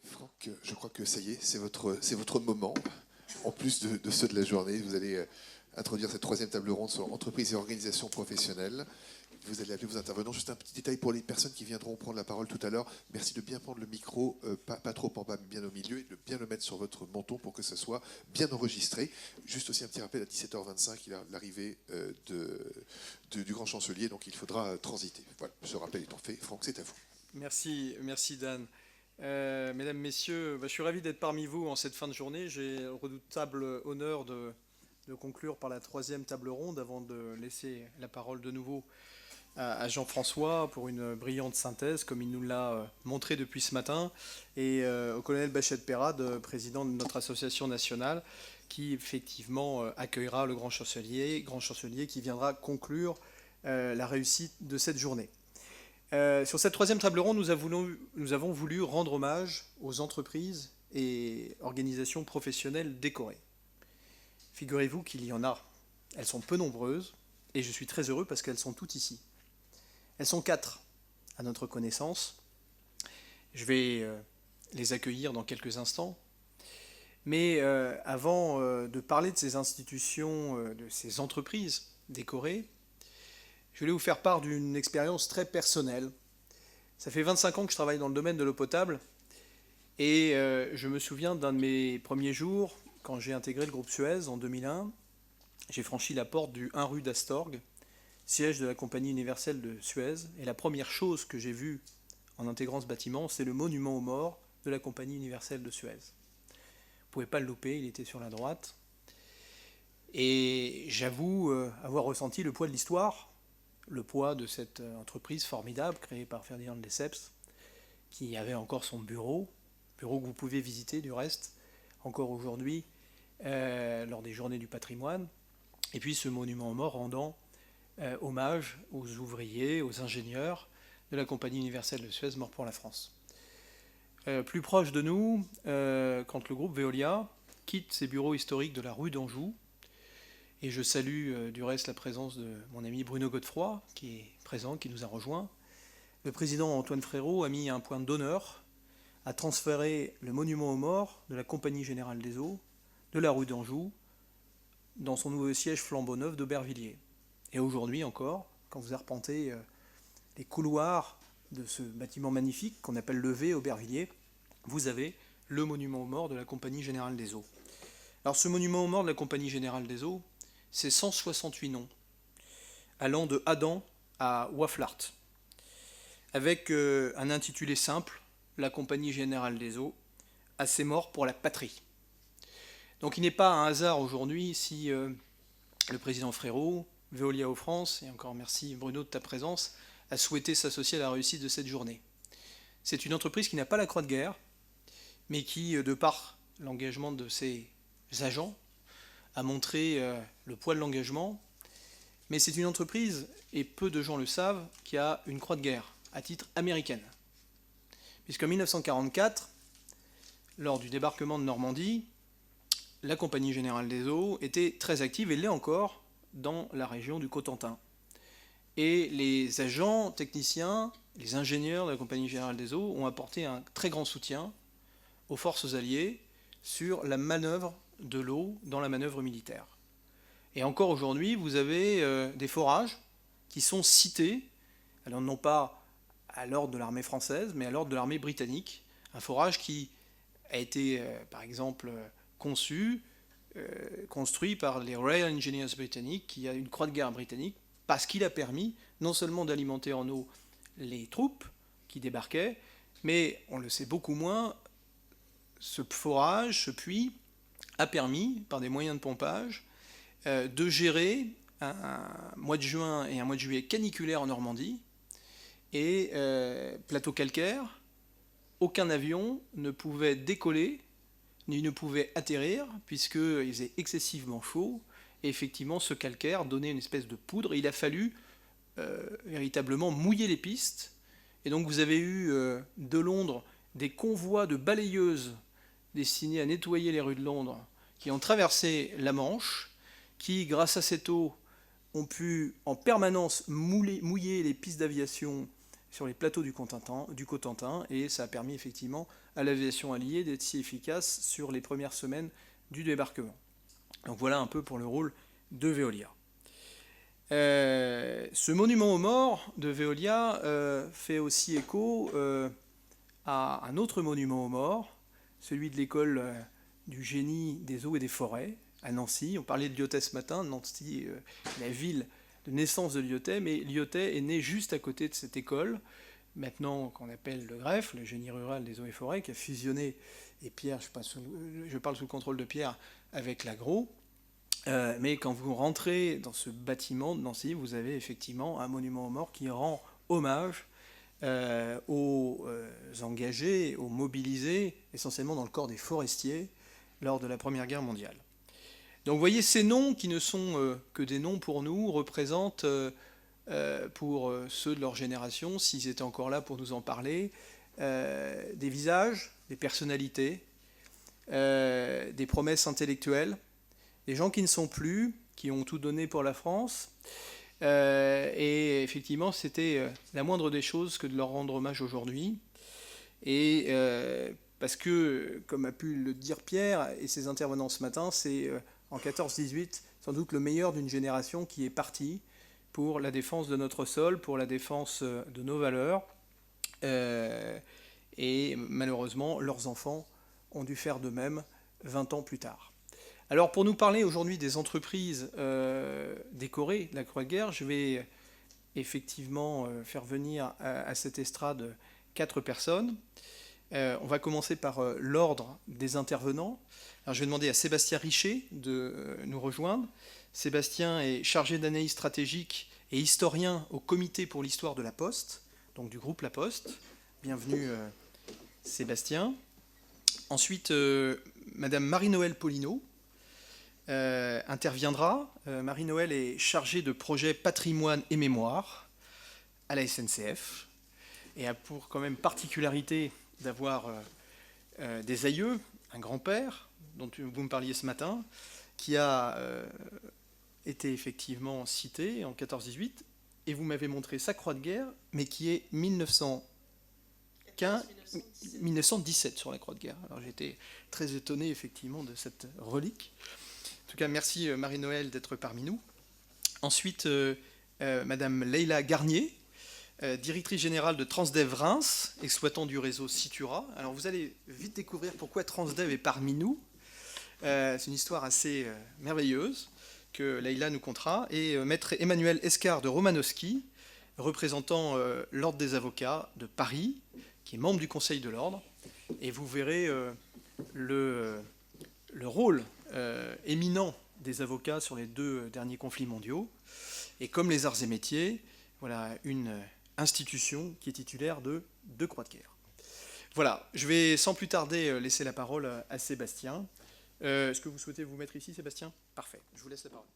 Franck, je crois que ça y est, c'est votre moment. En plus de ceux de la journée, vous allez introduire cette troisième table ronde sur entreprise et organisation professionnelle. Vous allez appeler vos intervenants. Juste un petit détail pour les personnes qui viendront prendre la parole tout à l'heure. Merci de bien prendre le micro, pas trop en bas, mais bien au milieu, et de bien le mettre sur votre menton pour que ça soit bien enregistré. Juste aussi un petit rappel, à 17h25, il y a l'arrivée du grand chancelier, donc il faudra transiter. Voilà, ce rappel étant fait, Franck, c'est à vous. Merci Dan. Mesdames, Messieurs, je suis ravi d'être parmi vous en cette fin de journée. J'ai le redoutable honneur de conclure par la troisième table ronde avant de laisser la parole de nouveau à Jean-François pour une brillante synthèse, comme il nous l'a montré depuis ce matin, et au colonel Bachet Perrade, président de notre association nationale, qui effectivement accueillera le grand chancelier qui viendra conclure la réussite de cette journée. Sur cette troisième table ronde, nous avons voulu rendre hommage aux entreprises et organisations professionnelles décorées. Figurez-vous qu'il y en a. Elles sont peu nombreuses et je suis très heureux parce qu'elles sont toutes ici. Elles sont 4 à notre connaissance. Je vais les accueillir dans quelques instants. Mais avant de parler de ces institutions, de ces entreprises décorées, je voulais vous faire part d'une expérience très personnelle. Ça fait 25 ans que je travaille dans le domaine de l'eau potable et je me souviens d'un de mes premiers jours, quand j'ai intégré le groupe Suez en 2001. J'ai franchi la porte du 1 rue d'Astorg, siège de la Compagnie universelle de Suez, et la première chose que j'ai vue en intégrant ce bâtiment, c'est le monument aux morts de la Compagnie universelle de Suez. Vous ne pouvez pas le louper, il était sur la droite. Et j'avoue avoir ressenti le poids de l'histoire, le poids de cette entreprise formidable créée par Ferdinand de Lesseps, qui avait encore son bureau que vous pouvez visiter du reste, encore aujourd'hui, lors des journées du patrimoine. Et puis ce monument aux morts rendant hommage aux ouvriers, aux ingénieurs de la Compagnie universelle de Suez morts pour la France. Plus proche de nous, quand le groupe Veolia quitte ses bureaux historiques de la rue d'Anjou, et je salue du reste la présence de mon ami Bruno Godefroy, qui est présent, qui nous a rejoints. Le président Antoine Frérot a mis un point d'honneur à transférer le monument aux morts de la Compagnie Générale des Eaux de la rue d'Anjou dans son nouveau siège flambant neuf d'Aubervilliers. Et aujourd'hui encore, quand vous arpentez les couloirs de ce bâtiment magnifique qu'on appelle le V Aubervilliers, vous avez le monument aux morts de la Compagnie Générale des Eaux. Alors ce monument aux morts de la Compagnie Générale des Eaux, c'est 168 noms, allant de Adam à Waflart, avec un intitulé simple, la Compagnie Générale des Eaux, à ses morts pour la patrie. Donc il n'est pas un hasard aujourd'hui si le président Frérot, Veolia Eau France, et encore merci Bruno de ta présence, a souhaité s'associer à la réussite de cette journée. C'est une entreprise qui n'a pas la croix de guerre, mais qui, de par l'engagement de ses agents, a montré le poids de l'engagement. Mais c'est une entreprise, et peu de gens le savent, qui a une croix de guerre à titre américaine. Puisqu'en 1944, lors du débarquement de Normandie, la Compagnie Générale des Eaux était très active, et l'est encore, dans la région du Cotentin. Et les agents, techniciens, les ingénieurs de la Compagnie Générale des Eaux ont apporté un très grand soutien aux forces alliées sur la manœuvre de l'eau dans la manœuvre militaire. Et encore aujourd'hui, vous avez des forages qui sont cités, alors non pas à l'ordre de l'armée française, mais à l'ordre de l'armée britannique. Un forage qui a été, par exemple, construit par les Royal Engineers britanniques, qui a une croix de guerre britannique, parce qu'il a permis non seulement d'alimenter en eau les troupes qui débarquaient, mais, on le sait beaucoup moins, ce forage, ce puits, a permis, par des moyens de pompage, de gérer un mois de juin et un mois de juillet caniculaire en Normandie, et plateau calcaire, aucun avion ne pouvait décoller, ni ne pouvait atterrir, puisqu'il faisait excessivement chaud, et effectivement ce calcaire donnait une espèce de poudre, et il a fallu véritablement mouiller les pistes, et donc vous avez eu de Londres des convois de balayeuses destinés à nettoyer les rues de Londres, qui ont traversé la Manche, qui, grâce à cette eau, ont pu en permanence mouiller les pistes d'aviation sur les plateaux du Cotentin, et ça a permis effectivement à l'aviation alliée d'être si efficace sur les premières semaines du débarquement. Donc voilà un peu pour le rôle de Veolia. Ce monument aux morts de Veolia fait aussi écho à un autre monument aux morts, celui de l'école du génie des eaux et des forêts à Nancy. On parlait de Lyotet ce matin, Nancy, la ville de naissance de Lyotet, mais Lyotet est né juste à côté de cette école, maintenant qu'on appelle le GREF, le génie rural des eaux et forêts, qui a fusionné, et Pierre, je parle sous le contrôle de Pierre, avec l'agro. Mais quand vous rentrez dans ce bâtiment de Nancy, vous avez effectivement un monument aux morts qui rend hommage aux engagés, aux mobilisés, essentiellement dans le corps des forestiers, lors de la Première Guerre mondiale. Donc vous voyez, ces noms, qui ne sont que des noms pour nous, représentent, pour ceux de leur génération, s'ils étaient encore là pour nous en parler, des visages, des personnalités, des promesses intellectuelles, des gens qui ne sont plus, qui ont tout donné pour la France. Et effectivement, c'était la moindre des choses que de leur rendre hommage aujourd'hui. Et parce que, comme a pu le dire Pierre et ses intervenants ce matin, c'est en 14-18 sans doute le meilleur d'une génération qui est partie pour la défense de notre sol, pour la défense de nos valeurs. Et malheureusement, leurs enfants ont dû faire de même 20 ans plus tard. Alors pour nous parler aujourd'hui des entreprises décorées de la Croix de guerre, je vais effectivement faire venir à cette estrade 4 personnes. On va commencer par l'ordre des intervenants. Alors, je vais demander à Sébastien Richer de nous rejoindre. Sébastien est chargé d'analyse stratégique et historien au Comité pour l'histoire de la Poste, donc du groupe La Poste. Bienvenue Sébastien. Ensuite, Madame Marie-Noëlle Polineau interviendra. Marie-Noëlle est chargée de projet patrimoine et mémoire à la SNCF et a pour quand même particularité d'avoir des aïeux, un grand-père, dont vous me parliez ce matin, qui a été effectivement cité en 14-18, et vous m'avez montré sa croix de guerre, mais qui est 1917 sur la croix de guerre. Alors j'étais très étonné effectivement de cette relique. En tout cas, merci Marie-Noëlle d'être parmi nous. Ensuite, Madame Leïla Garnier, directrice générale de Transdev Reims, exploitant du réseau Citura. Alors vous allez vite découvrir pourquoi Transdev est parmi nous. C'est une histoire assez merveilleuse que Leïla nous contera. Et maître Emmanuel Escar de Romanowski, représentant l'Ordre des avocats de Paris, qui est membre du Conseil de l'Ordre. Et vous verrez le rôle éminent des avocats sur les 2 derniers conflits mondiaux. Et comme les arts et métiers, voilà une institution qui est titulaire de 2 croix de guerre. Voilà, je vais sans plus tarder laisser la parole à Sébastien. Est-ce que vous souhaitez vous mettre ici, Sébastien ? Parfait, je vous laisse la parole.